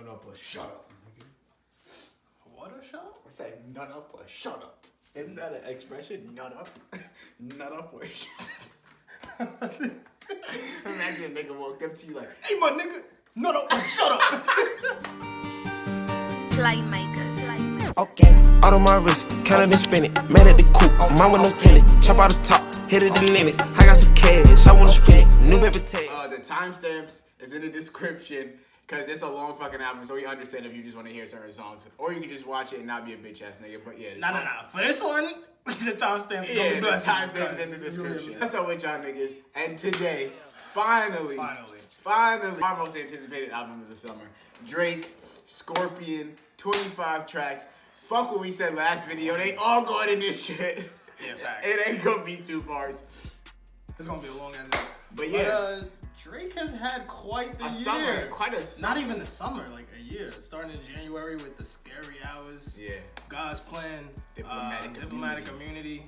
Nut up or shut up. What a shut up? I say nut up or shut up. Isn't that an expression? Nut up? Nut up or shut up. Imagine a nigga walked up to you like, hey my nigga, nut up or shut up. Playmakers. Okay, out of my wrist, counted and spin it. Man at the coupe, mine with no tenant. Chop out the top, hit it the limits. I got some cash, I wanna spend it. New paper tape. The timestamps is in the description because it's a long fucking album, so we understand if you just want to hear certain songs, or you can just watch it and not be a bitch ass nigga. But yeah, Nah. For this one, the timestamps. Yeah, the timestamps in the description. What's up with y'all niggas? And today, finally, our most anticipated album of the summer. Drake, Scorpion, 25 tracks. Fuck what we said last video. They all going in this shit. Yeah, facts. It ain't gonna be 2 parts. It's gonna be a long ass. But yeah. Drake has had quite the year. Summer, quite a summer. Not even the summer, like a year. Starting in January with the Scary Hours. Yeah. God's Plan. Diplomatic Immunity.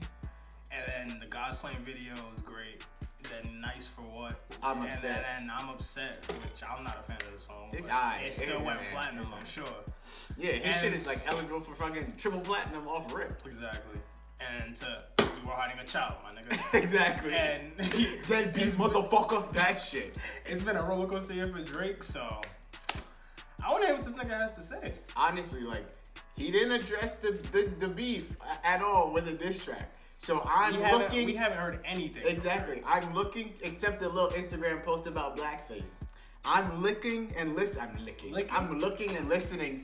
And then the God's Plan video was great. Then Nice for What. I'm upset. And I'm upset, which I'm not a fan of the song. It's it still went platinum, I'm sure. Yeah, his shit is like eligible for fucking triple platinum off rip. Exactly. And you were hiding a child, my nigga. Exactly. And deadbeat motherfucker. That shit. It's been a roller coaster year for Drake, so I want to hear what this nigga has to say. Honestly, like, he didn't address the beef at all with a diss track. So we haven't heard anything. Exactly. I'm looking, except the little Instagram post about blackface. I'm looking and listening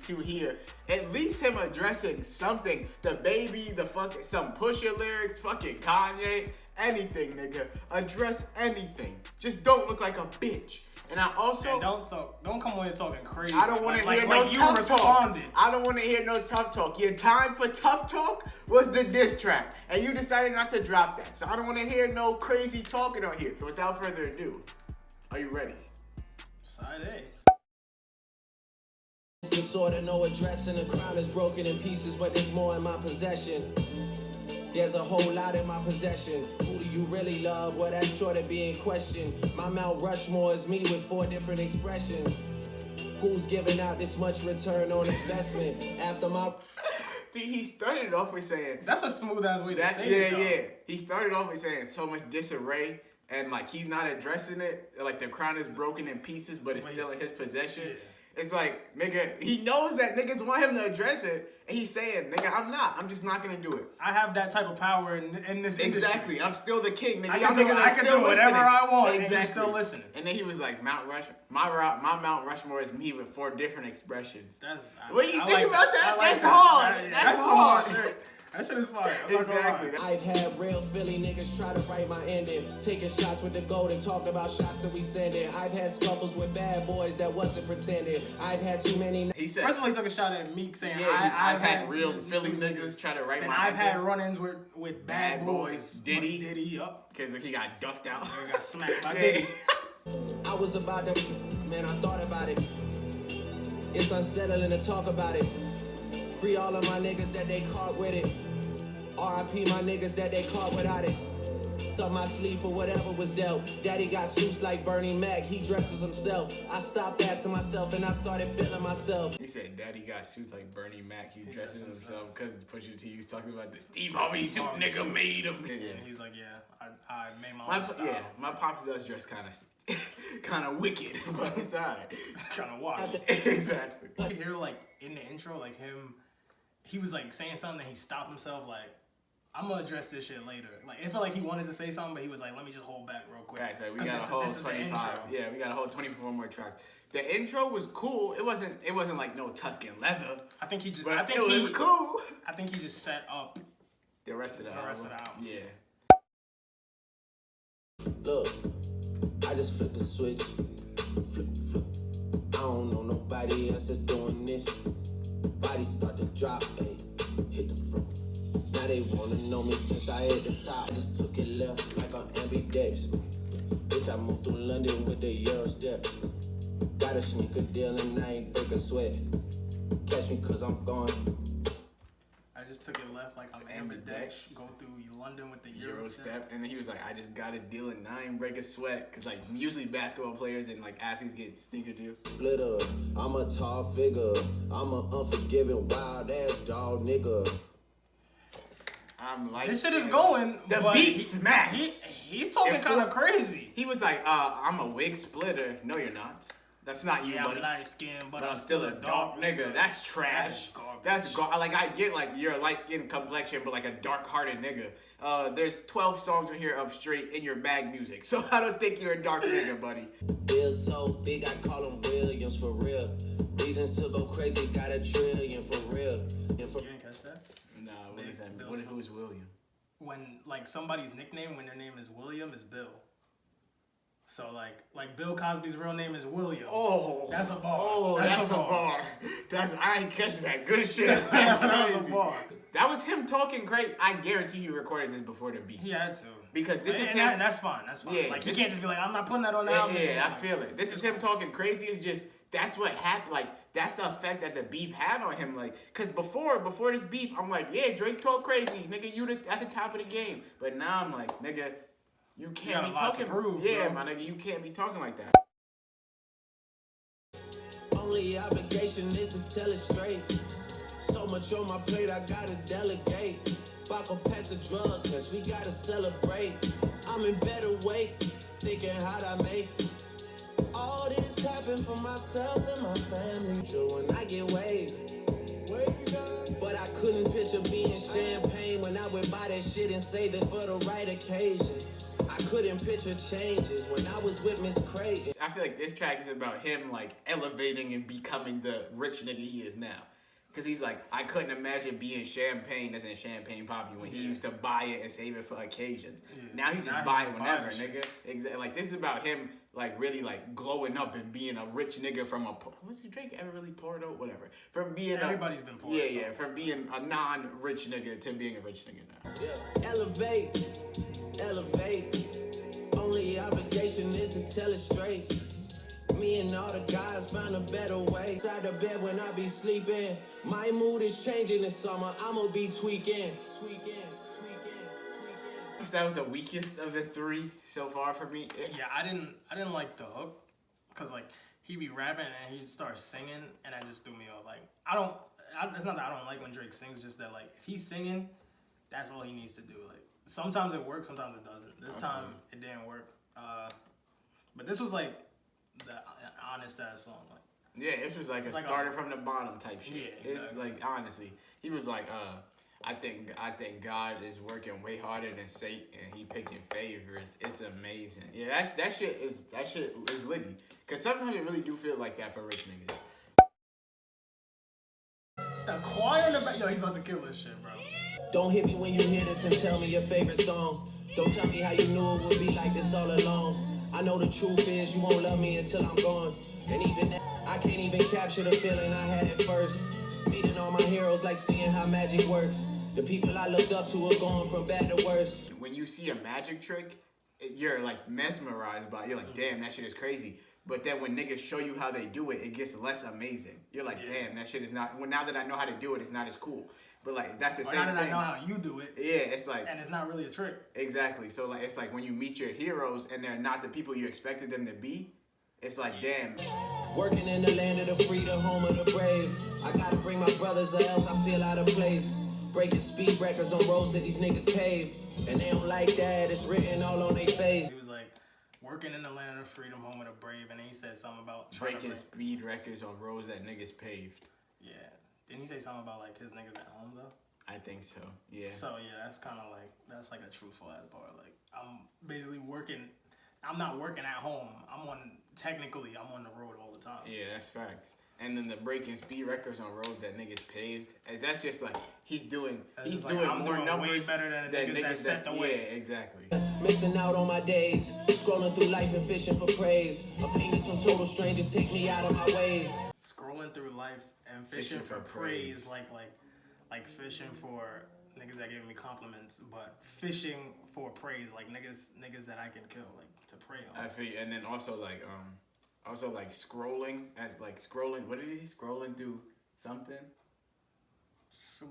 to hear at least him addressing something. The Baby, some Pusha lyrics, fucking Kanye, anything, nigga. Address anything. Just don't look like a bitch. And I also don't come on here talking crazy. I don't want to hear no tough talk. I don't want to hear no tough talk. Your time for tough talk was the diss track, and you decided not to drop that. So I don't want to hear no crazy talking on here. Without further ado, are you ready? Side A. It's disorder, no address, and the crown is broken in pieces, but there's more in my possession. There's a whole lot in my possession. Who do you really love? Well, that's sure to be in question. My Mount Rushmore is me with 4 different expressions. Who's giving out this much return on investment after my... He started off with saying... That's a smooth ass way to say it, though. Yeah. He started off with saying so much disarray, and like he's not addressing it. Like the crown is broken in pieces, but it's still in his possession. Yeah. It's like, nigga, he knows that niggas want him to address it, and he's saying, nigga, I'm just not gonna do it. I have that type of power in this industry. Exactly, I'm still the king, nigga. I can do whatever I want, and you're still listening. And then he was like, my Mount Rushmore is me with 4 different expressions. What do you think about that? That's hard. That's hard. That shit is fire. Exactly. I've had real Philly niggas try to write my ending, taking shots with the gold and talked about shots that we sending. I've had scuffles with bad boys that wasn't pretending. I've had too many. He said. First of all, he took a shot at Meek saying, I've had real Philly niggas try to write my. And I've had run-ins with bad boys. Diddy, up, because he got duffed out. He got smacked by Diddy. I was about to, man, I thought about it. It's unsettling to talk about it. Free all of my niggas that they caught with it. R.I.P. my niggas that they caught without it. Up my sleeve for whatever was dealt. Daddy got suits like Bernie Mac, he dresses himself. I stopped asking myself and I started feeling myself. He said daddy got suits like Bernie Mac, he dresses himself because Pusha T was talking about the Steve Harvey suit nigga made him. Yeah. And he's like, yeah, I made my own style. Yeah, my pops does dress kind of wicked, but it's alright. Kind of wild. Exactly. You hear like in the intro, like he was like saying something and he stopped himself like, I'm gonna address this shit later. Like it felt like he wanted to say something, but he was like, "Let me just hold back real quick." Right, so we got a whole 25. Yeah, we got a whole 24 more tracks. The intro was cool. It wasn't like no Tuscan leather. I think he just. But it was cool. I think he just set up the rest of the album. Yeah. Look, I just flipped the switch. Flip. I don't know nobody else that's doing this. Body start to drop, ayy. Hit the front. Now they wanna know me since I hit the top. I just took it left like on ambidex. Bitch, I moved through London with the Euro steps. Got a sneaker deal and I ain't break a sweat. Catch me cause I'm gone. I just took it left left like I'm ambidex, go through London with the Euro step. And then he was like, I just got a deal and I ain't break a sweat. Cause like usually basketball players and like athletes get sneaker deals. Splitter, I'm a tall figure. I'm an unforgiving wild ass dog nigga. I'm like, this shit is going. The beat smacks. He's talking kind of crazy. He was like, I'm a wig splitter. No, you're not. That's not you, buddy. I'm light skinned, but I'm still a dark nigga. That's trash. That's like I get like you're a light skinned complexion, but like a dark hearted nigga. There's 12 songs in here of straight in your bag music, so I don't think you're a dark nigga, buddy. Bill so big I call him Williams for real. Reasons to go crazy, got $1 trillion for real. You didn't catch that? Nah, what does that mean? Who is William? When like somebody's nickname when their name is William is Bill. So like Bill Cosby's real name is William. Oh, that's a bar. Oh, that's a bar. I ain't catching that good shit. That's crazy. That was him talking crazy. I guarantee you recorded this before the beat. He had to. Because this is him. And that's fine. That's fine. Yeah, like he can't just be like, I'm not putting that on the album. Yeah, I feel it. This is him talking crazy. It's just that's what happened. Like that's the effect that the beef had on him. Like, cause before this beef, I'm like, yeah, Drake talk crazy, nigga. You at the top of the game. But now I'm like, nigga. You can't be talking. Yeah, my nigga, you can't be talking like that. Only obligation is to tell it straight. So much on my plate, I gotta delegate. Baco pass a drug test, we gotta celebrate. I'm in better weight, thinking how'd I make. All this happened for myself and my family. So when I get waved, but I couldn't picture being champagne when I would buy that shit and save it for the right occasion. I couldn't picture changes when I was with Miss Craig. I feel like this track is about him like elevating and becoming the rich nigga he is now. Cause he's like, I couldn't imagine being champagne as in Champagne Poppy when he used to buy it and save it for occasions. Yeah. Now he just buy it whenever, nigga. Exactly. Like this is about him like really like glowing up and being a rich nigga from a what's Drake ever really poured out? Whatever. From being everybody's been poor. Yeah, from being a non-rich nigga to being a rich nigga now. Yeah. Elevate. Only obligation is to tell it straight. Me and all the guys found a better way. Inside the bed when I be sleeping. My mood is changing this summer. I'ma be tweaking. That was the weakest of the three so far for me. Yeah, I didn't like the hook, cause like he'd be rapping and he'd start singing, and that just threw me off. Like it's not that I don't like when Drake sings, just that like if he's singing, that's all he needs to do. Like sometimes it works, sometimes it doesn't. This time it didn't work. But this was like the honest ass song. Like yeah, it was like started from the bottom type shit. Yeah, exactly. It's like honestly, he was like, I think God is working way harder than Satan, and he picking favors. It's amazing. Yeah, that shit is litty. Cause sometimes it really do feel like that for rich niggas. The choir in the back, yo, he's about to kill this shit, bro. Don't hit me when you hear this and tell me your favorite song. Don't tell me how you knew it would be like this all along. I know the truth is you won't love me until I'm gone. And even that, I can't even capture the feeling I had at first. Meeting all my heroes like seeing how magic works. The people I looked up to are going from bad to worse. When you see a magic trick, you're like mesmerized by it. You're like, damn, that shit is crazy. But then when niggas show you how they do it, it gets less amazing. You're like, damn, that shit is not, well, now that I know how to do it, it's not as cool. But like, that's the same thing. Now that I know how you do it. Yeah, it's like. And it's not really a trick. Exactly. So like, it's like when you meet your heroes and they're not the people you expected them to be, it's like, damn. Working in the land of the free, the home of the brave. I gotta bring my brothers or else I feel out of place. Breaking speed records on roads that these niggas pave. And they don't like that, it's written all on their face. He was like, working in the land of freedom, home of the brave, and then he said something about breaking speed records on roads that niggas paved. Yeah. Didn't he say something about like his niggas at home though? I think so. Yeah. So yeah, that's kind of like like a truthful ass bar. Like I'm basically working. I'm not working at home. I'm on the road all the time. Yeah, that's facts. And then the breaking speed records on roads that niggas paved. That's just like he's doing more numbers way better than the niggas that set the way. Yeah, exactly. Missing out on my days, scrolling through life and fishing for praise. Opinions from total strangers take me out of my ways. Scrolling through life and fishing for praise, like fishing for niggas that give me compliments, but fishing for praise, like niggas that I can kill, like to prey on. I feel, and then also like scrolling as like scrolling. What is he scrolling through something?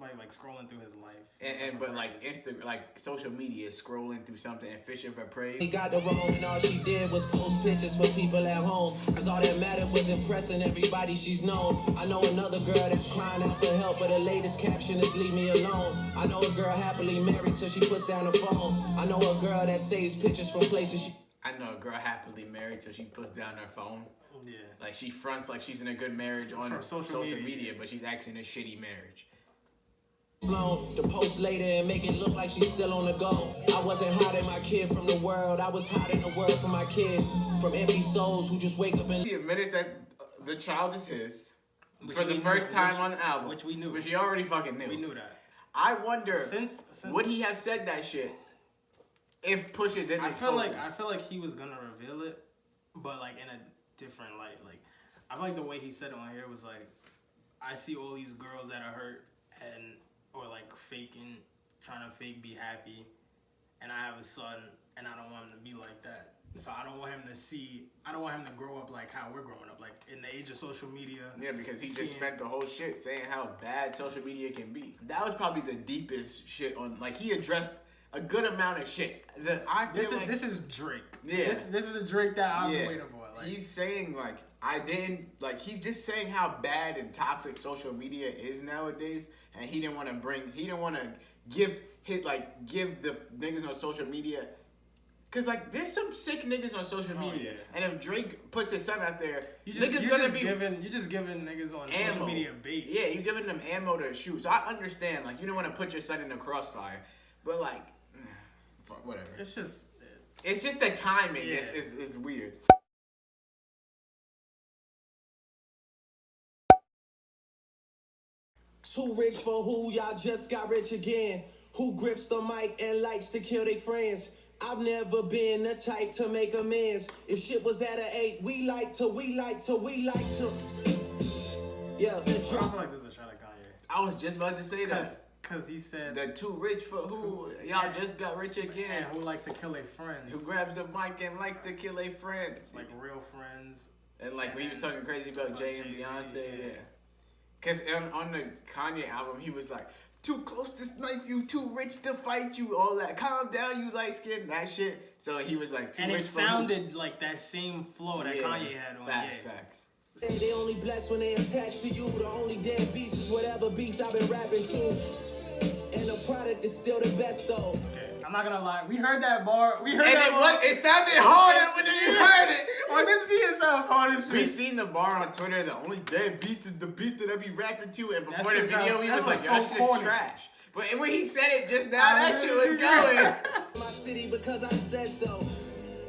like scrolling through his life. But like social media, scrolling through something and fishing for praise. He got the wrong and all she did was post pictures for people at home. Cause all that mattered was impressing everybody she's known. I know another girl that's crying out for help, but her latest caption is leave me alone. I know a girl happily married till she puts down the phone. I know a girl that saves pictures from places she... I know a girl happily married till she puts down her phone. Yeah. Like she fronts like she's in a good marriage on social media, but she's actually in a shitty marriage. The post later and make it look like she's still on the go. I wasn't hiding my kid from the world. I was hiding the world from my kid. From empty souls who just wake up and... He admitted that the child is his for the first time on the album. Which we knew. Which he already fucking knew. We knew that. I wonder, since would he have said that shit if Pusha didn't I feel like he was gonna reveal it, but like in a different light. Like, I feel like the way he said it on here was like, I see all these girls that are hurt or like trying to fake be happy, and I have a son, and I don't want him to be like that. So I don't want him to grow up like how we're growing up, like in the age of social media. Yeah, because he just spent the whole shit saying how bad social media can be. That was probably the deepest shit on, like, he addressed a good amount of shit. This is Drake. Yeah. This is a Drake that I've been waiting for. Like, he's saying, he's just saying how bad and toxic social media is nowadays, and he didn't want to give the niggas on social media, cause like there's some sick niggas on social media, and if Drake puts his son out there, you're just giving niggas on ammo. Social media bait. Yeah, you're giving them ammo to shoot. So I understand, like, you don't want to put your son in the crossfire, but like, whatever. It's just the timing is weird. Too rich for who? Y'all just got rich again. Who grips the mic and likes to kill their friends? I've never been the type to make amends. If shit was at an 8, we like to. Yeah. I feel like this is a shot at Kanye. I was just about to say that. Cause he said the too rich for who? Y'all just got rich again. And who likes to kill their friends? Who grabs the mic and likes to kill their friends? Like real friends. And like when he was talking crazy about Jay and Beyonce, yeah. Cause on the Kanye album, he was like, too close to snipe you, too rich to fight you, all that. Calm down, you light skin, that shit. So he was like, too rich for who? And it sounded like that same flow that Kanye had on Facts. They only blessed when they attached to you. The only dead beats is whatever beats I've been rapping to. And the product is still the best though. Okay, I'm not gonna lie. We heard that bar. It sounded harder when you heard it. On this beat, it sounds hard as shit. We seen the bar on Twitter. The only dead beats is the beat that I be rapping to. And before the video, he was like, that shit is trash. But when he said it just now, that shit was going. My city because I said so.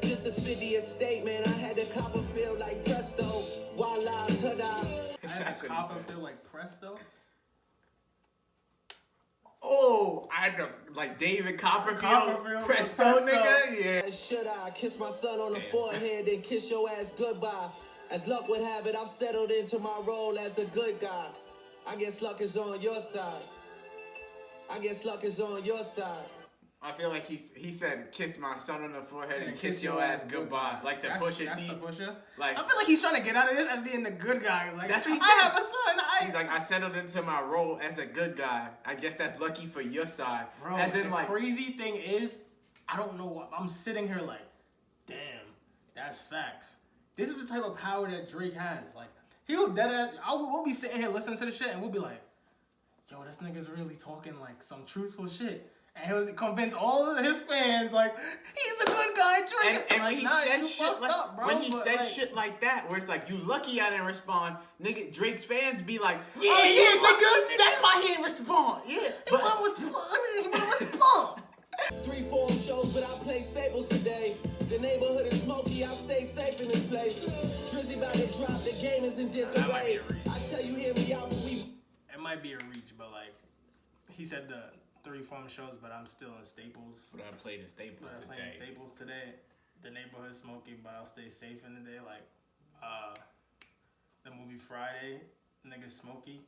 Just a 50th statement. I had to Copperfield like presto. Voila, ta-da. I had to Copperfield like presto? Oh, I know, like David Copperfield presto, nigga, yeah. Should I kiss my son on the forehead and kiss your ass goodbye? As luck would have it, I've settled into my role as the good guy. I guess luck is on your side. I feel like he said, kiss my son on the forehead and kiss your ass goodbye. Like to push it. That's to Pusha. Like, I feel like he's trying to get out of this as being the good guy. Like, that's what he said. I have a son. He's like, I settled into my role as a good guy. I guess that's lucky for your side. Bro, as in, the crazy thing is, I don't know what, I'm sitting here like, damn, that's facts. This is the type of power that Drake has. Like, we'll be sitting here listening to the shit and we'll be like, yo, this nigga's really talking like some truthful shit. And he'll convince all of his fans, like, he's the good guy, Drake. And when he says shit like, up, bro, when he says shit like that, where it's like, you lucky I didn't respond, nigga, Drake's fans be like, yeah, nigga, that's why he didn't respond. Yeah, he wouldn't respond. 3 forum shows, but I play staples today. The neighborhood is smoky, I'll stay safe in this place. Drizzy about to drop, the game is in disarray. I tell you, hear me out, but it might be a reach, but like, he said the 3 forum shows, but I'm still in Staples. But I played in Staples today. Playing Staples today. The neighborhood smoky, but I'll stay safe in the day. Like, the movie Friday, nigga Smokey,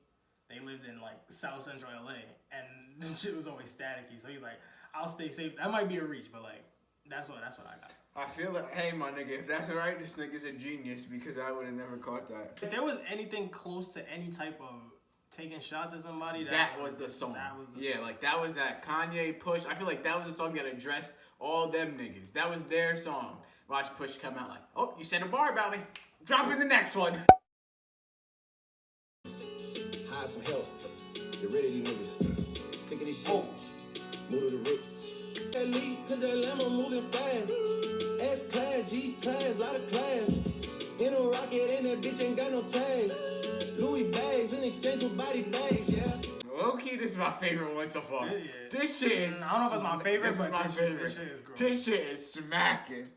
they lived in like South Central LA, and this shit was always staticky. So he's like, I'll stay safe. That might be a reach, but like, that's what I got. I feel like, hey, my nigga, if that's right, this nigga's a genius because I would have never caught that. If there was anything close to any type of taking shots at somebody. That was the song. That was the song. Like that was that Kanye Push. I feel like that was the song that addressed all them niggas. That was their song. Watch Push come out like, oh, you said a bar about me. Drop in the next one. Hire some help. Get rid of these niggas. Sick of this shit. Move to the Ritz. That lead, cause that Lambo moving fast. S-Class, G-Class, lot of class. In a rocket and that bitch ain't got no tags. Louis bags in exchange for body bags, yeah. Low-key, this is my favorite one so far. Yeah. This shit is... I don't know if it's my favorite, but my favorite. This shit is gross. This shit is smacking.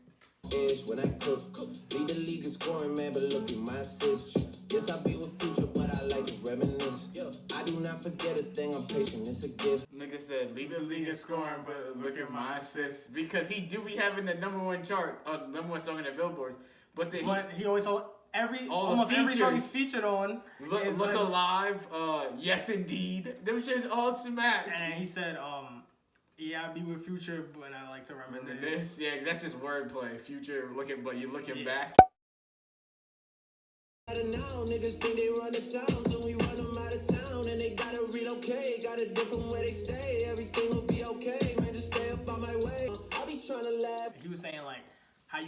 Edge when I cook. Lead the league in scoring, man, but look at my assist. Yes, I be with Future, but I like to reminisce. I do not forget a thing, I'm patient, it's a gift. Nigga said, lead the league in scoring, but look at my assists. Because he do be having the #1 chart, #1 song in the Billboards. But he always almost every song he's featured on. Look Alive, Yes Indeed. Them shit's all smack. And he said, yeah, I be with Future, but I like to reminisce. Yeah, that's just wordplay. Future but you're looking back. Now niggas think they run the town, so we run them out of town, and they gotta relocate, got a different way they stay. Everything will be okay, man. Just stay up on my way. I be trying to laugh. He was saying like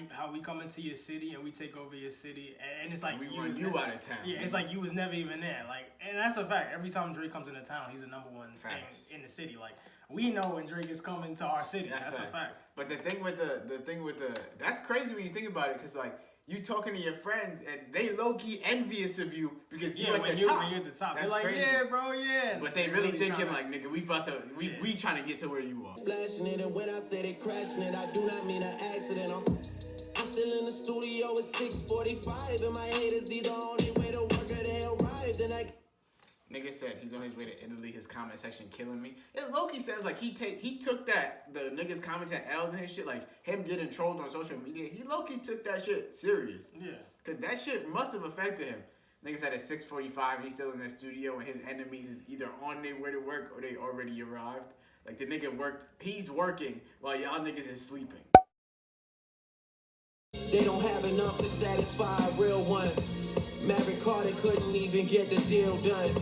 how we come into your city and we take over your city, and it's like we run you out of town. Yeah, it's like you was never even there. Like, and that's a fact. Every time Drake comes into town, he's the #1 thing in the city. Like, we know when Drake is coming to our city. That's a fact. But the thing with the that's crazy when you think about it, because like you talking to your friends and they low key envious of you because you at the top. When you're at the top, that's they're like, crazy. yeah, bro, yeah. But they really thinking like, nigga, we trying to get to where you are. Splashing it, and when I say they crashing it, I do not mean an accident. I'm still in the studio at 6:45, and my haters either on their way to work or they arrived, and Nigga said he's on his way to Italy. His comment section killing me. And Loki says like he took that the niggas commenting L's and his shit, like him getting trolled on social media. He Loki took that shit serious. Yeah. Cause that shit must have affected him. Nigga said at 6:45 he's still in the studio and his enemies is either on their way to work or they already arrived. Like the nigga he's working while y'all niggas is sleeping. They don't have enough to satisfy a real one. Maverick Carter couldn't even get the deal done.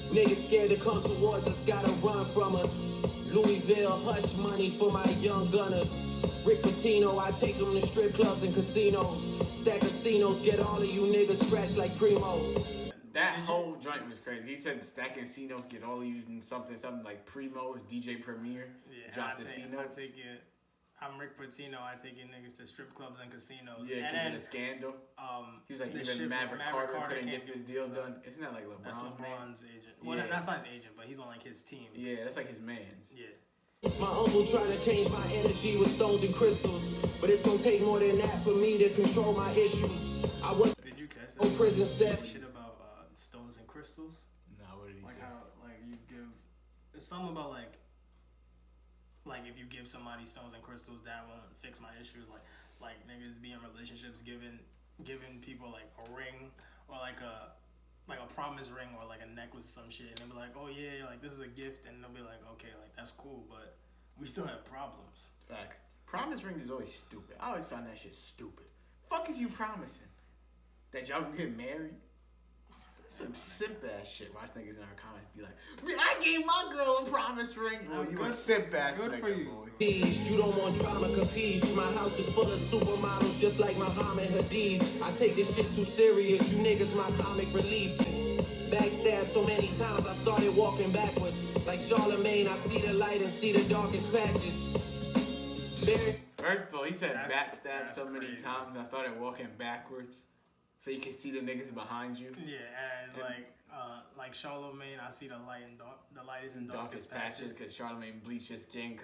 Niggas scared to come towards us, gotta run from us. Louisville, hush money for my young gunners. Rick Pitino, I take them to strip clubs and casinos. Stack casinos, get all of you niggas scratched like Primo. That whole joint was crazy. He said stack casinos, get all of you in something like Primo, DJ Premier. Yeah, drop the casinos. I'm Rick Pitino. I take your niggas to strip clubs and casinos. Yeah, because of the scandal. He was like, even Maverick Carter couldn't get this deal done. Isn't that like LeBron's That's LeBron's man? agent. Well, that's not his agent, but he's on like his team. Yeah, that's like his man's. Yeah. My uncle trying to change my energy with stones and crystals, but it's gonna take more than that for me to control my issues. Did you catch that? Prison set. Shit about stones and crystals? No, what did he say? Like how you give. It's something about like if you give somebody stones and crystals, that won't fix my issues. Like niggas be in relationships giving people like a ring or like a promise ring or like a necklace or some shit, and they'll be like, oh yeah, like this is a gift, and they'll be like, okay, like that's cool, but we still have problems. Fact. Promise rings is always stupid. I always found that shit stupid. Fuck is you promising? That y'all gonna get married? Some simp ass shit. Watch niggas in our comments be like, I gave my girl a promise ring. Well, you a simp ass nigga, for you. Boy. You don't want drama, capiche? My house is full of supermodels just like Muhammad Hadid. I take this shit too serious. You niggas my comic relief. Backstabbed so many times I started walking backwards. Like Charlemagne, I see the light and see the darkest patches. First of all, he said backstabbed so many times I started walking backwards. So you can see the niggas behind you. Yeah, and it's like Charlemagne, I see the light is in darkest patches. Because Charlemagne bleached his skin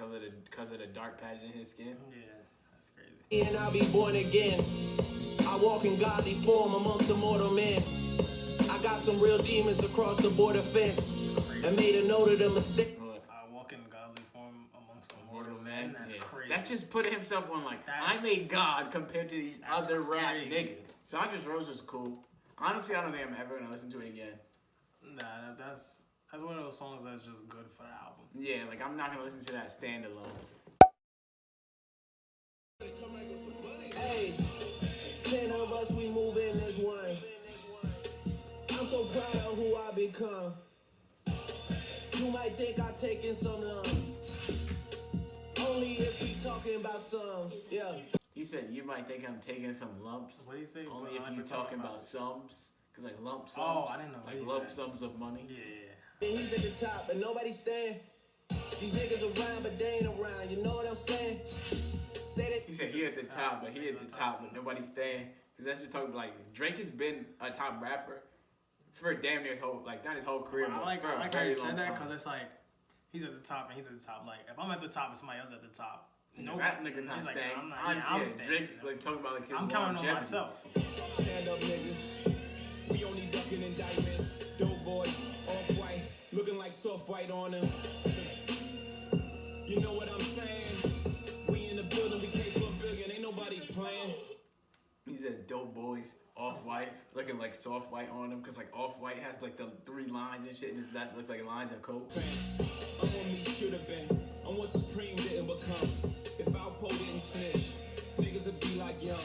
because of the dark patches in his skin. Yeah, that's crazy. And I'll be born again. I walk in godly form amongst the mortal men. I got some real demons across the border fence. And made a note of the mistake. I walk in godly form amongst the mortal men. That's crazy. That's just putting himself on like, I made God compared to these other rap niggas. Sandra's Rose was cool. Honestly, I don't think I'm ever going to listen to it again. Nah, that's one of those songs that's just good for the album. Yeah, like I'm not going to listen to that standalone. Hey, 10 of us, we moving as one. I'm so proud of who I become. You might think I'm taking some lumps. Only if we talking about sums, yeah. He said, you might think I'm taking some lumps. What do you say? Only if you talking about sums. Because like lump sums. Oh, I didn't know. Like lump sums of money. Yeah. And he's at the top, but nobody's staying. These niggas around, but they ain't around. You know what I'm saying? He said he at the top, but he at the top, but nobody's staying. Because that's just talking about, like, Drake has been a top rapper for damn near his whole, like, not his whole career, Well, but for a like very how you long said that time. because it's like, he's at the top and he's at the top. Like, if I'm at the top and somebody else at the top, No, that nigga's not staying. Like, I'm staying. Drake's like talking about like his I'm counting on myself. Stand up, niggas. We only ducking indictments. Dope boys, off-white, looking like soft white on them. You know what I'm saying? We in the building, we case for a billion. Ain't nobody playing. He said dope boys, off-white, looking like soft white on them. Because like off-white has like the 3 lines and shit. Just that looks like lines of coke. I'm what me should have been. I'm what Supreme didn't become. If Alpo didn't snitch, niggas would be like young.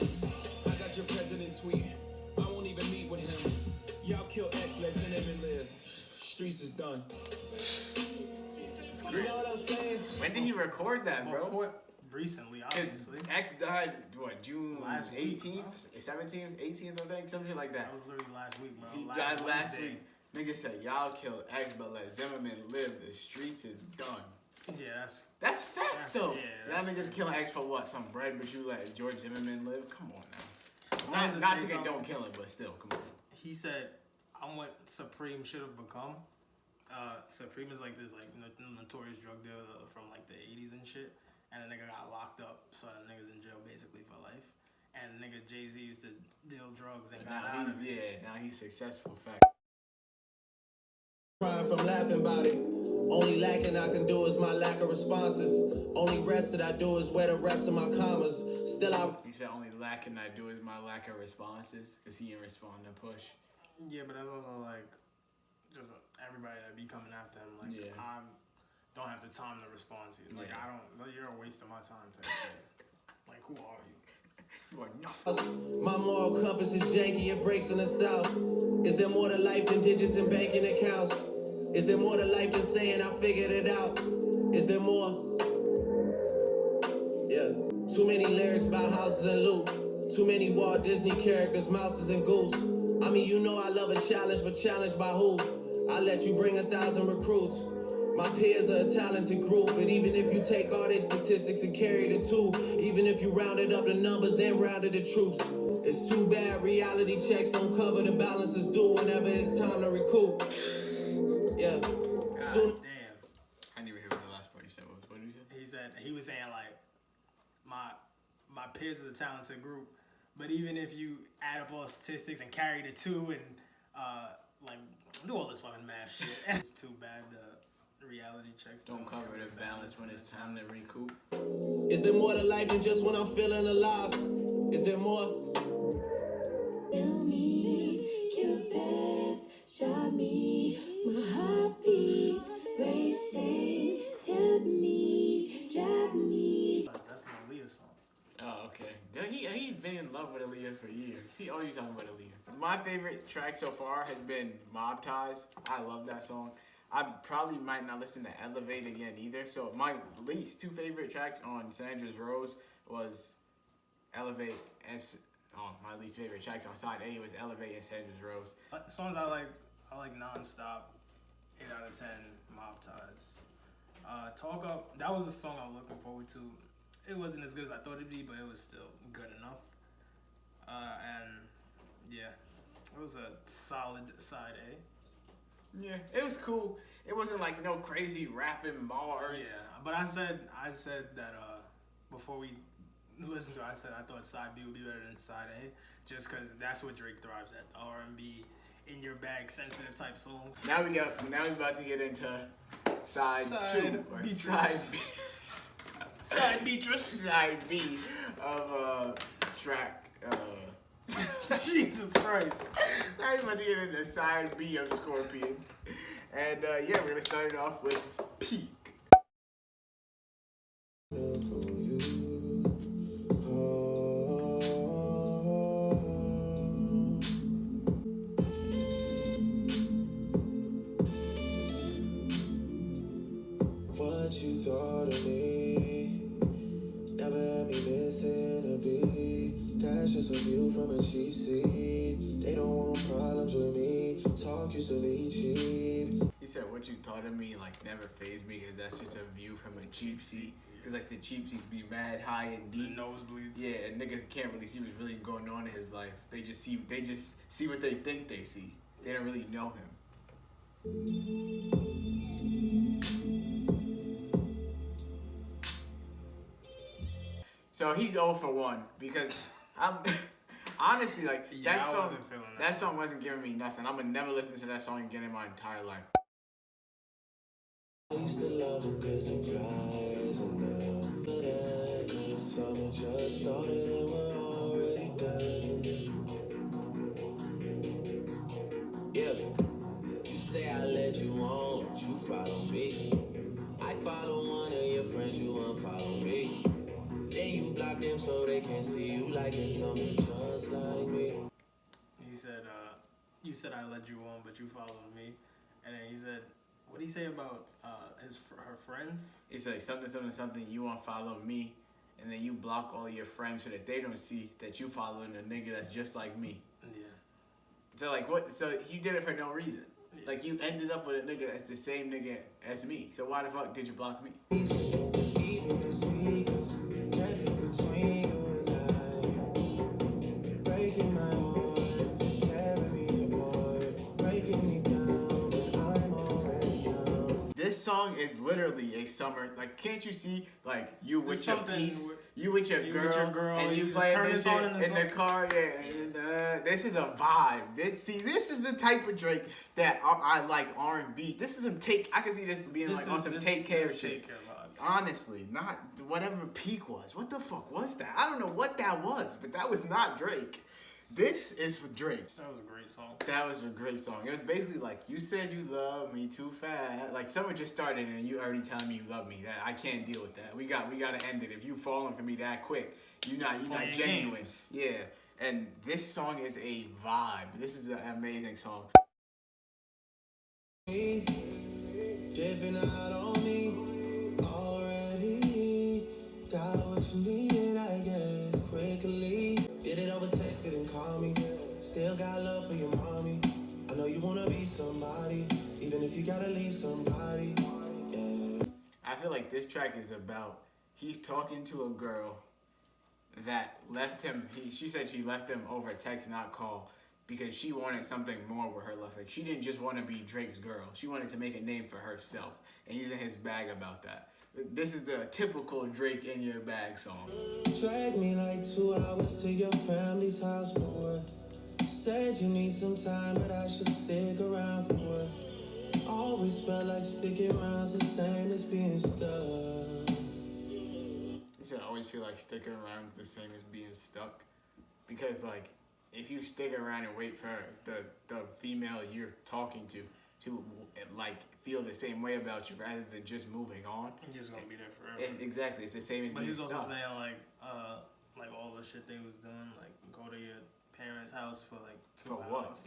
I got your president tweet. I won't even meet with him. Y'all kill X, let's send him and live. Streets is done. You know what I'm saying? When did he record that, bro? Recently, obviously. X died, what, June Last 18th, 17th, 18th, I think? Some shit like that. That was literally last week, bro. He died last week. Nigga said, y'all killed X, but let Zimmerman live. The streets is done. Yeah, that's facts, though. Yeah, y'all niggas killing X for what? Some bread, but you let George Zimmerman live? Come on now. Not to get don't kill him, but still, come on. He said, I'm what Supreme should have become. Supreme is like this like notorious drug dealer from like the 80s and shit. And the nigga got locked up, so the nigga's in jail basically for life. And the nigga Jay-Z used to deal drugs and got out of it. Now he's successful, fact. Crying from laughing about it. Only lacking I can do is my lack of responses. Only rest that I do is wear the rest of my commas. Still He said only lacking I do is my lack of responses, because he didn't respond to push. Yeah, but that's also like, just everybody that be coming after him. Like, I don't have the time to respond to you. Like, you're a waste of my time type shit. Like, who are you? You are nothing. My moral compass is janky, it breaks in the south. Is there more to life than digits and banking accounts? Is there more to life than saying I figured it out? Is there more? Yeah. Too many lyrics about houses and loot. Too many Walt Disney characters, mouses and goose. I mean, you know I love a challenge, but challenged by who? I let you bring 1,000 recruits. My peers are a talented group, but even if you take all their statistics and carry the 2, even if you rounded up the numbers and rounded the troops, it's too bad reality checks don't cover the balances due whenever it's time to recoup. Yeah. Damn. I didn't even hear what the last part you said. What did you say? He was saying like, my peers are a talented group, but even if you add up all the statistics and carry the 2 and like do all this fucking math shit, it's too bad the reality checks don't cover the balance when it's time to recoup. Is there more to life than just when I'm feeling alive? Is there more? Kill me, Cupid's shot me, my heart beats racing, tempt me, drive me. That's an Aaliyah song. Oh, okay. He's been in love with Aaliyah for years. He always talking about Aaliyah. My favorite track so far has been Mob Ties. I love that song. I probably might not listen to Elevate again either. So my least 2 favorite tracks on Sandra's Rose was Elevate and my least favorite tracks on side A was Elevate and Sandra's Rose. Songs I like Nonstop, 8 out of 10, Mob Ties. Talk Up, that was the song I was looking forward to. It wasn't as good as I thought it'd be, but it was still good enough. And yeah, it was a solid side A. Yeah, it was cool. It wasn't like no crazy rapping bars. Yeah, but I said that before we listened to it, I said I thought side B would be better than side A, just because that's what Drake thrives at, R&B, in your bag, sensitive type songs. Now we about to get into side 2 or Beatrice. side B. Side Beatrice. Side B of track. Jesus Christ. Now he's about to get into side B of Scorpion. And yeah, we're going to start it off with Peak. He said, what you taught of me, like, never fazed me, because that's just a view from a cheap seat. Because, like, the cheap seats be mad high and deep. The nosebleeds. Yeah, and niggas can't really see what's really going on in his life. They just see what they think they see. They don't really know him. So he's 0 for 1 because I'm honestly like that song wasn't giving me nothing. I'm gonna never listen to that song again in my entire life. I used to love a good surprise and now that summer just started and we're already done. Yeah, you say I led you on, but you follow me. I follow one of your friends, you unfollow me. Then you block them so they can't see you liking someone just like me. He said, you said I led you on, but you followed me. And then he said, what did he say about her friends? He said something, you unfollow me, and then you block all your friends so that they don't see that you following a nigga that's just like me. Yeah. So like what? So you did it for no reason. Yeah. Like you ended up with a nigga that's the same nigga as me. So why the fuck did you block me? Even the sweetness kept it between you and I. Breaking my heart, tearing me apart, breaking me down, but I'm already down. This song is literally a summer. Like, can't you see? Like you with your piece, you with your girl, and you playing this shit in the car. Yeah, and this is a vibe. This is the type of Drake that I like R&B. This is some take. I can see this being like on some take care shit. Honestly, not whatever Peak was. What the fuck was that? I don't know what that was, but that was not Drake. This is for Drake. That was a great song. That was a great song. It was basically like, you said you love me too fast. Like, summer just started and you already telling me you love me. That I can't deal with that. We got to end it. If you falling for me that quick, you're not genuine. Games. Yeah. And this song is a vibe. This is an amazing song. Dipping out on me already. Got what you needed, I guess. Quickly. Did it over text, didn't call me. Still got love for your mommy. I know you wanna be somebody, even if you gotta leave somebody. Yeah. I feel like this track is about, he's talking to a girl that left him. She said she left him over text, not call, because she wanted something more with her life. Like, she didn't just want to be Drake's girl. She wanted to make a name for herself, and he's in his bag about that. This is the typical Drake in your bag song. Drag me like 2 hours to your family's house for what? Said you need some time, but I should stick around for what? Always felt like sticking around's the same as being stuck. He said, I always feel like sticking around is the same as being stuck. Because, like, if you stick around and wait for the female you're talking to like feel the same way about you rather than just moving on, you're just gonna be there forever. Exactly, it's the same as. But he was also saying like all the shit they was doing, like go to your parents' house for like 2 hours. What?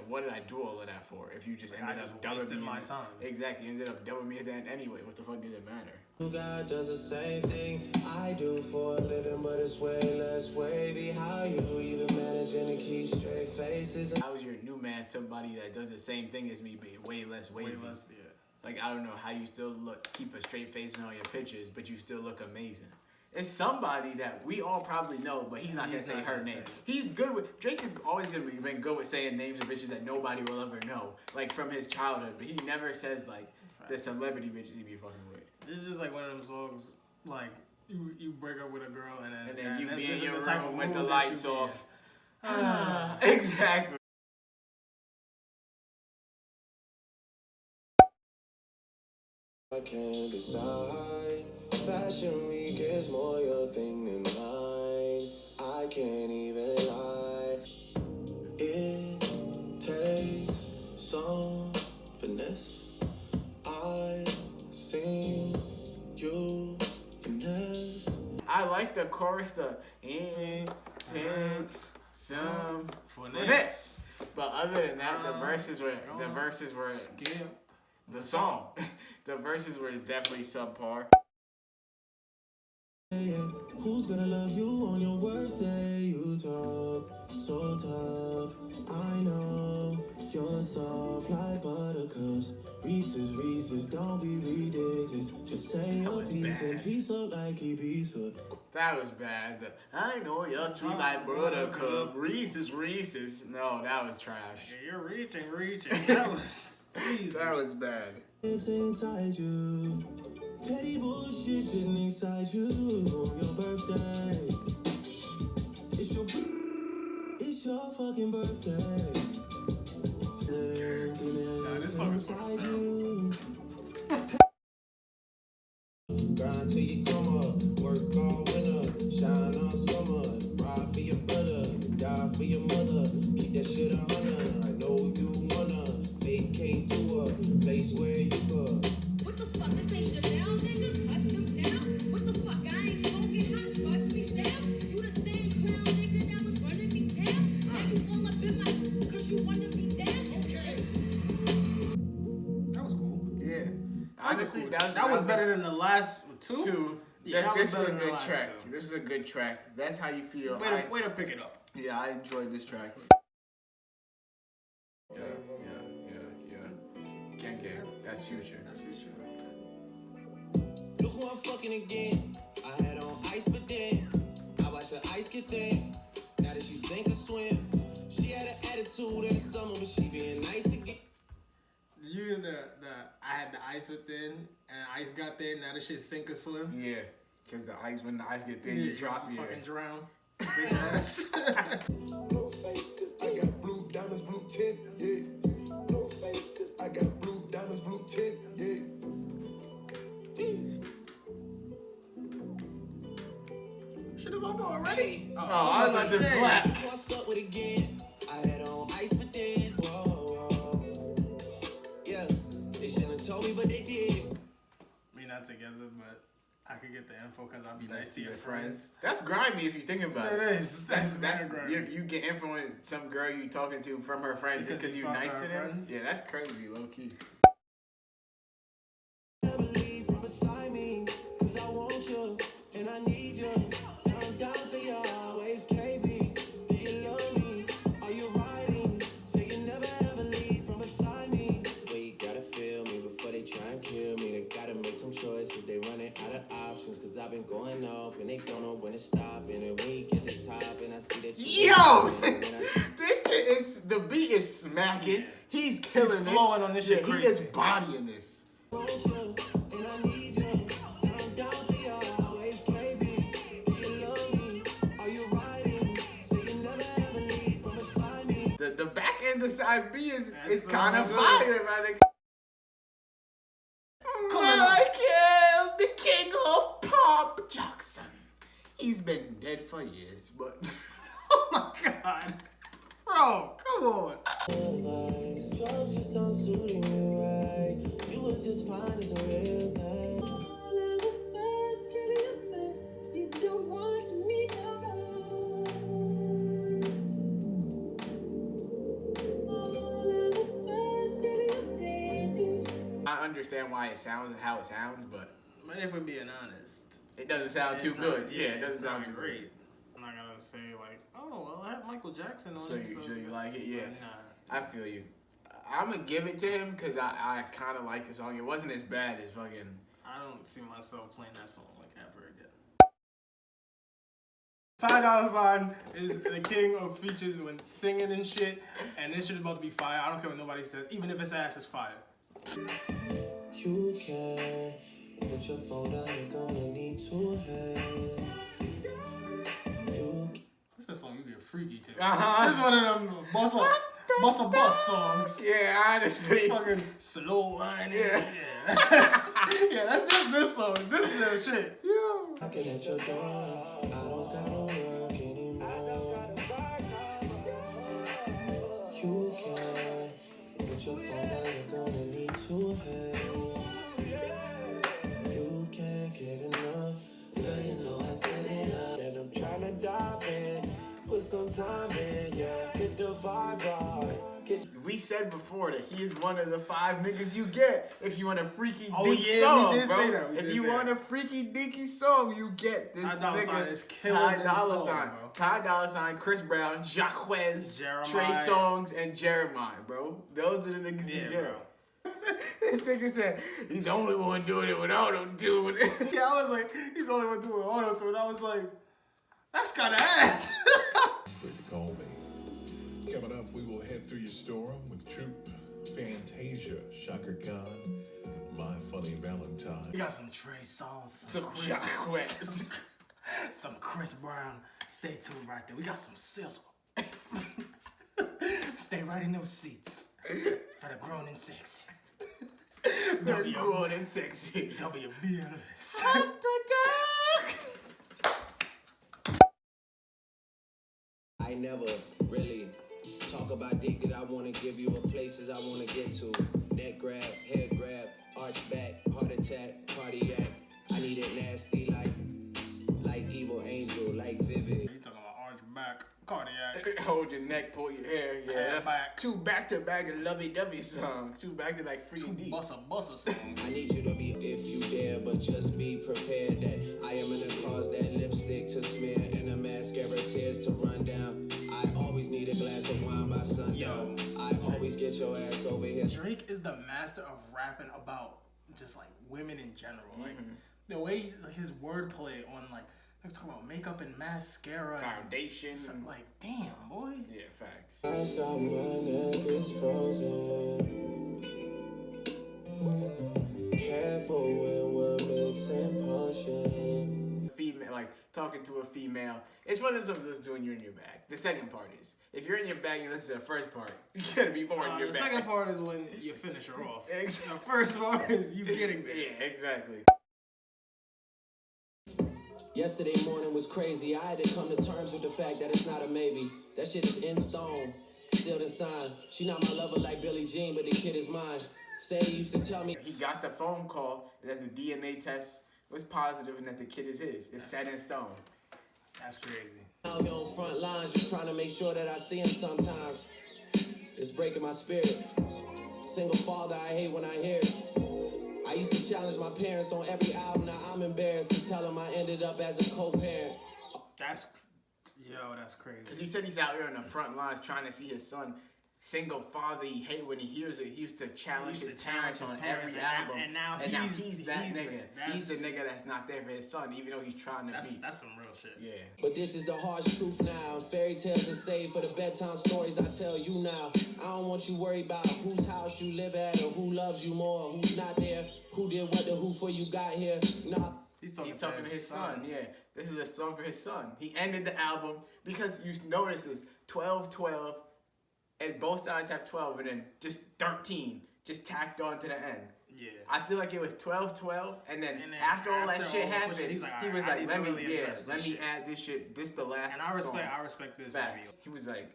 What did I do all of that for? If you just ended up dubbing me my time. Exactly, you ended up dubbing me at the end anyway. What the fuck did it matter? God does the same thing I do for a living, but it's way less wavy. How you even managing to keep straight faces? How's your new man somebody that does the same thing as me, but way less wavy? Way less, yeah. Like, I don't know how you still keep a straight face in all your pictures, but you still look amazing. It's somebody that we all probably know, but he's not gonna say her name. He's good with Drake. Is always been good with saying names of bitches that nobody will ever know, like from his childhood. But he never says like the celebrity bitches he be fucking with. It's just like one of them songs, like you break up with a girl and then you be in your room with the lights off. Exactly. I can't decide. Fashion week is more your thing than mine. I can't even lie. It takes some finesse. I seen you finesse. I like the chorus, it takes some finesse. But other than that, the verses were the song. The verses were definitely subpar. Who's gonna love you on your worst day? You talk so tough. I know You're soft like buttercups. Reese's, don't be ridiculous. Just say your piece and piece up like Ibiza. That was bad. I know you're sweet like buttercup. Reese's. No, that was trash. Yeah, you're reaching. That was Jesus. That was bad. It's inside you. Petty bullshit shouldn't excite you on your birthday. It's your fucking birthday. Nah, this song is fucking terrible. Grind till you come up, work all winter, shine all summer, ride for your brother, die for your mother, keep that shit 100. I know you wanna vacate to a place where you go. What the fuck? This ain't Chanel, nigga. Custom down. What the fuck? I ain't smoking hot. Bust me down. You the same clown nigga that was running me down. Now you all up in my cause you wanna be down. Okay. That was cool. Yeah. Honestly, that was better than the last two. Yeah, this is a good track. This is a good track. That's how you feel. Way to pick it up. Yeah, I enjoyed this track. Yeah. Can't get. That's Future. Look who I'm fucking again. I had on ice, but then I watched her ice get thin. Now that she sink or swim, she had an attitude in the summer, but she being nice again. I had the ice within and ice got thin. Now the shit sink or swim. Yeah, because when the ice get thin, you drop. Yeah. Fucking drown. No faces, I got blue diamonds, blue tint, yeah. No faces, I got blue diamonds, blue tint, yeah. Shit is over already. I was like the black. I stuck with again. I had on ice, but then whoa. Yeah, they shouldn't have told me, but they did. We not together, but I could get the info because I'll be nice to your friends. That's grimy if you think about it. It is. That's grimy. You get info on some girl you talking to from her friends just because you nice to them. Friends? Yeah, that's crazy, low key. Never leave from beside me, 'cause I want you and I need you. And I'm down for you always, KB. Do you love me? Are you riding? Say you never ever leave from beside me. Well, you gotta feel me before they try and kill me. They gotta make some choices. They running out of options, 'cause I've been going off and they don't know when to stop. And then when you get to the top and I see that you This shit is, the beat is smacking. He's killing this. He's flowing on this shit He crazy. is bodying this. want you and I need you. And I'm down for you always, KB. Do you love me? Are you riding? Say you never ever leave from beside me. The back end of side B is so kind of good. fire, man. I am the king of pop, Jackson. He's been dead for years, but Oh my god. Bro, come on. Advice, drugs just aren't suiting you right. You were just fine as a real thing. All of a sudden, is that you don't want me no more. All of a sudden, is that I understand why it sounds and how it sounds, but If we're being honest, it doesn't sound too good. Yeah, it doesn't sound too great. great. I'm not gonna say like, oh well, I have Michael Jackson on So it. you like it? Yeah. Nah. I feel you. I'm gonna give it to him because I kind of like the song. It wasn't as bad as fucking. I don't see myself playing that song like ever again. Ty is the king of features when singing and shit, and this shit is about to be fire. I don't care what nobody says, even if it's ass, it's fire. you can put your phone down, you're gonna need 2 hands. This is a song you get freaky to. Uh-huh. This is one of them bus songs. Yeah, honestly. Fucking slow whining. Yeah. Yeah, that's this song. This is their shit. Knocking at your door, I don't gotta work anymore. You can put your phone down, you're gonna need 2 hands. You can't get enough, girl, you know I said it up. And I'm trying to dive in, put some time in, yeah. Get the vibe right. said before that he is one of the 5 niggas you get if you want a freaky song, we did bro. say that. If you want a freaky dinky song, you get this nigga Ty Dolla $ign. Ty Dolla $ign, Chris Brown, Jacquez, Trey Songz, and Jeremiah, bro. Those are the niggas you get. Bro. This nigga said he's the only one doing it with auto-tune. Yeah, I was like, he's the only one doing auto-tune. I was like, that's kind of ass. Call me. Coming up, we will head through your store with Troop, Fantasia, Shaka Khan, My Funny Valentine. We got some Trey Songz, some Jacquez, some Chris Brown. Stay tuned right there. We got some sizzle. Stay right in those seats for the grown and sexy. The grown and sexy. WBLS. I never really talk about dick that I want to give you or places I want to get to. Neck grab, head grab, arch back, heart attack, cardiac. I need it nasty like evil angel, like vivid. You talking about arch back, cardiac. Hold your neck, pull your hair, yeah. Head back. 2 back-to-back lovey-dovey songs. 2 back-to-back freaky deep. Bussa songs. I need you to be, if you dare, but just be prepared that I am gonna cause that lipstick to smear and a mascara tears to run down. I always need a glass of wine by sundown. I always get your ass over here. Drake is the master of rapping about just like women in general. Like the way his wordplay on like let's talk about makeup and mascara, foundation. Like damn boy. Yeah, facts. I stop, my neck is frozen. Careful when we're mixing potion. Female, like talking to a female. It's one of those that's doing you in your bag. The second part is, if you're in your bag and listen to the first part, you gotta be more in your bag. The second part is when you finish her off. The first part is you getting there. Yeah, exactly. Yesterday morning was crazy. I had to come to terms with the fact that it's not a maybe. That shit is in stone, sealed and signed. She not my lover like Billie Jean, but the kid is mine. Say he used to tell me he got the phone call that the DNA test was positive and that the kid is his. It's set in stone. That's crazy. Out here on front lines, just trying to make sure that I see him sometimes. It's breaking my spirit. Single father, I hate when I hear it. I used to challenge my parents on every album. Now I'm embarrassed to tell them I ended up as a co-parent. That's crazy. Because he said he's out here on the front lines trying to see his son. Single father, he hate when he hears it. He used to challenge his parents on every album. And now he's that nigga. He's the nigga that's not there for his son, even though he's trying to be. That's some real shit. Yeah. But this is the harsh truth now. Fairy tales are saved for the bedtime stories I tell you now. I don't want you worried about whose house you live at or who loves you more, who's not there, who did what the who for you got here. Nah. He's talking to his son. Yeah. This is a song for his son. He ended the album because you notice this 12-12. And both sides have 12 and then just 13 just tacked on to the end. Yeah. I feel like it was 12-12 and then after all that shit happened, he was like, let me add this shit. This the last song. I respect this. Facts. He was like,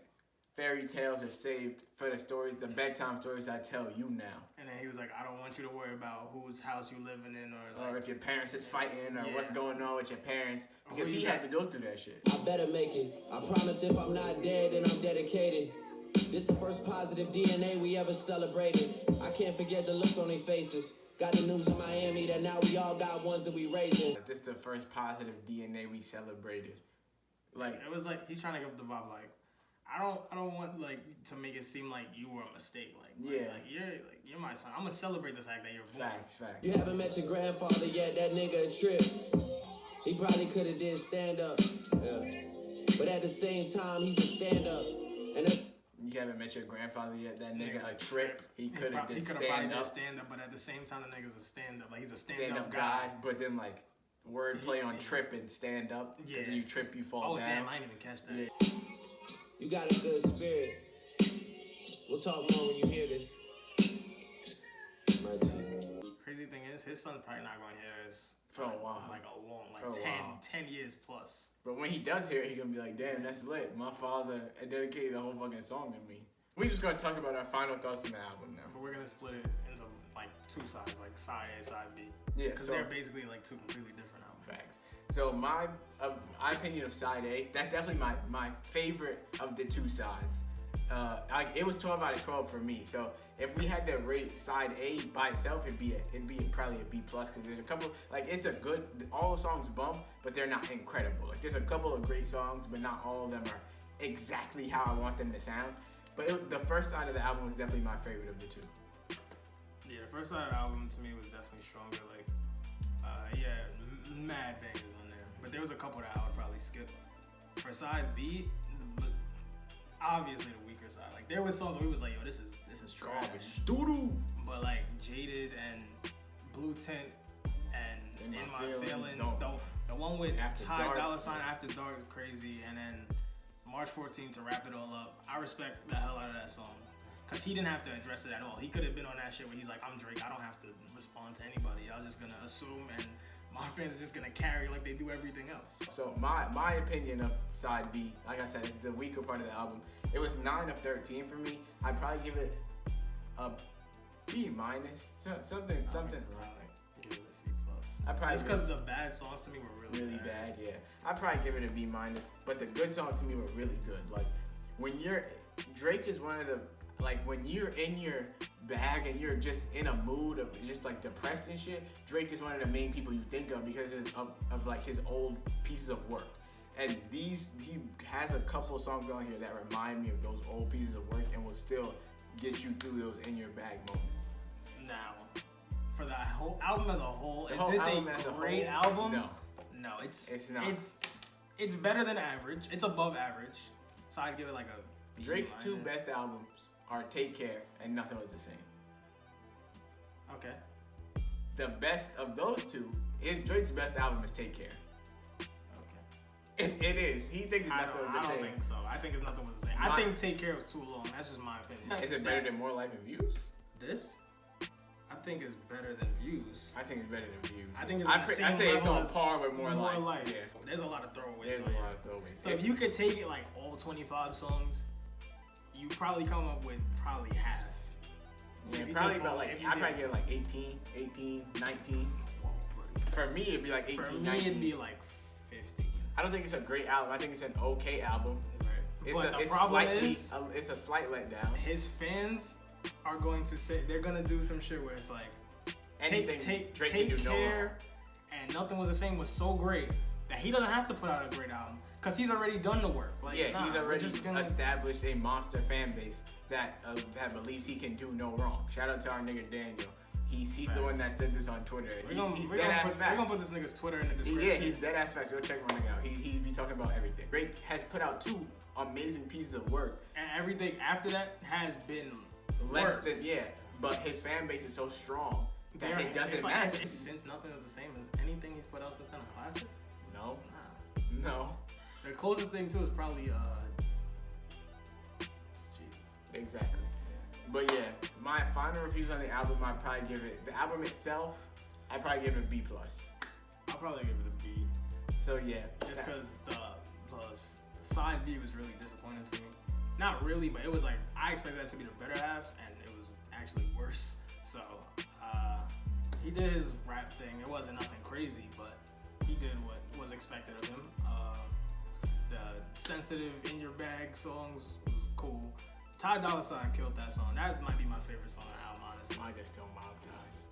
fairy tales are saved for the stories, the bedtime stories I tell you now. And then he was like, I don't want you to worry about whose house you living in or if your parents is fighting or what's going on with your parents. Because he had to go through that shit. I better make it. I promise if I'm not dead, then I'm dedicated. This the first positive DNA we ever celebrated. I can't forget the looks on their faces. Got the news in Miami that now we all got ones that we raising. This the first positive DNA we celebrated. Like it was like he's trying to give the vibe like I don't want like to make it seem like you were a mistake. You're my son. I'm gonna celebrate the fact that you're born. Facts. You haven't met your grandfather yet. That nigga a trip. He probably could have did stand up. Yeah. But at the same time, he's a stand up. And you haven't met your grandfather yet. That nigga a trip. He could have did stand up, but at the same time, the nigga's a stand up. Like he's a stand up guy. But then like wordplay on trip and stand up. Because when you trip, you fall down. Oh damn! I didn't even catch that. Yeah. You got a good spirit. We'll talk more when you hear this. Crazy thing is, his son's probably not going to hear this for a while. Like 10 years plus. But when he does hear it, he's going to be like, damn, that's lit. My father dedicated a whole fucking song to me. We're just going to talk about our final thoughts on the album now. But we're going to split it into like two sides, like side A, side B. Yeah, because they're basically like two completely different albums. Facts. So my opinion of side A, that's definitely my favorite of the two sides. it was 12 out of 12 for me. So if we had to rate side A by itself, it'd be probably a B plus because there's a couple it's a good. All the songs bump, but they're not incredible. Like there's a couple of great songs, but not all of them are exactly how I want them to sound. But the first side of the album was definitely my favorite of the two. Yeah, the first side of the album to me was definitely stronger. Like, mad bangers on there. But there was a couple that I would probably skip. For side B, it was obviously the weaker side. Like, there was songs where we was like, yo, this is trash. Doo-doo. But like Jaded and Blue Tint and In My Feelings, the one with Ty Dolla $ign After Dark is crazy, and then March 14th to wrap it all up. I respect the hell out of that song. Cause he didn't have to address it at all. He could have been on that shit where he's like, I'm Drake, I don't have to respond to anybody. I'm just gonna assume and my fans are just gonna carry like they do everything else. So my opinion of side B, like I said, is the weaker part of the album. It was 9 of 13 for me. I'd probably give it a B minus, something. I'd probably give it a C plus. Just because the bad songs to me were really bad. Yeah. I'd probably give it a B minus, but the good songs to me were really good. Like when Drake is one of the, like when you're in your bag and you're just in a mood of just like depressed and shit, Drake is one of the main people you think of because of like his old pieces of work. And he has a couple songs on here that remind me of those old pieces of work and will still get you through those in your bag moments. Now, for the whole album as a whole, is this a great album? No, it's not. It's better than average. It's above average. So I'd give it like a B Drake's minus. 2 best albums are Take Care and Nothing Was the Same. Okay. The best of those two Drake's best album is Take Care. It is. He thinks it's Nothing Was the Same. I don't think so. I think it's Nothing Was the Same. I think Take Care was too long. That's just my opinion. Is it better than More Life and Views? This? I think it's better than Views. I think it's better than Views. I think it's on the same level. I say it's on par with More Life. Yeah. There's a lot of throwaways. There's a lot of throwaways. So if you could take it like all 25 songs, you probably come up with probably half. Yeah, probably about like, I'd probably get like 18, 19. For me, it'd be like 18, 19. For me, it'd be like 15. I don't think it's a great album. I think it's an okay album. Right. It's a slight letdown. His fans are going to say, they're going to do some shit where it's like, Take Care and Nothing Was the Same was so great that he doesn't have to put out a great album because he's already done the work. Like, he's already established a monster fan base that believes he can do no wrong. Shout out to our nigga Daniel. He's the one that said this on Twitter. He's dead ass facts. We're gonna put this nigga's Twitter in the description. Yeah, he's dead ass facts. Go check my nigga out. He be talking about everything. Drake has put out 2 amazing pieces of work, and everything after that has been less worse. than but his fan base is so strong that it doesn't matter. Since Nothing Was the Same as anything he's put out since then a classic. No. Nah. No. The closest thing too is probably Jesus. Exactly. But yeah, my final reviews on the album, I'd probably give it, the album itself, I'd probably give it a B+. I'll probably give it a B. So yeah. Just because the side B was really disappointing to me. Not really, but it was like, I expected that to be the better half, and it was actually worse. So, he did his rap thing. It wasn't nothing crazy, but he did what was expected of him. The sensitive In Your Bag songs was cool. Ty Dolla $ign killed that song. That might be my favorite song on the album, honestly. I just still Mob Ties.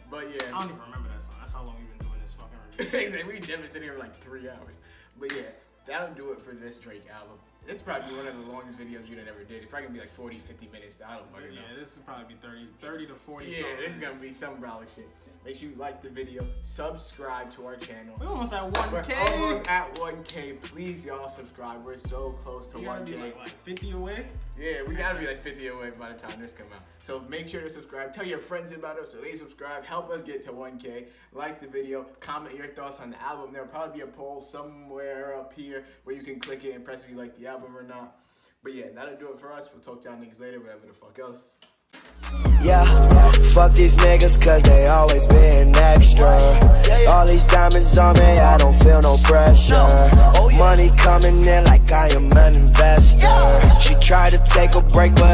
But yeah. I don't even remember that song. That's how long we've been doing this fucking review. Exactly. We've been sitting here for like 3 hours. But yeah, that'll do it for this Drake album. This is probably one of the longest videos you ever did. It's probably gonna be like 40, 50 minutes. I don't fucking know. Yeah, this will probably be 30 to 40 Yeah, this is gonna be some brolic shit. Make sure you like the video, subscribe to our channel. We're almost at 1K. We're almost at 1K. Please, y'all, subscribe. We're so close to 1K. Gotta be like 50 away? Yeah, we gotta be like 50 away by the time this comes out. So make sure to subscribe. Tell your friends about us so they subscribe. Help us get to 1K. Like the video. Comment your thoughts on the album. There'll probably be a poll somewhere up here where you can click it and press if you like the album or not. But yeah, that'll do it for us. We'll talk to y'all niggas later, whatever the fuck else. Yeah, fuck these niggas cause they always been extra. All these diamonds on me, I don't feel no pressure. Money coming in like I am an investor. She tried to take a break but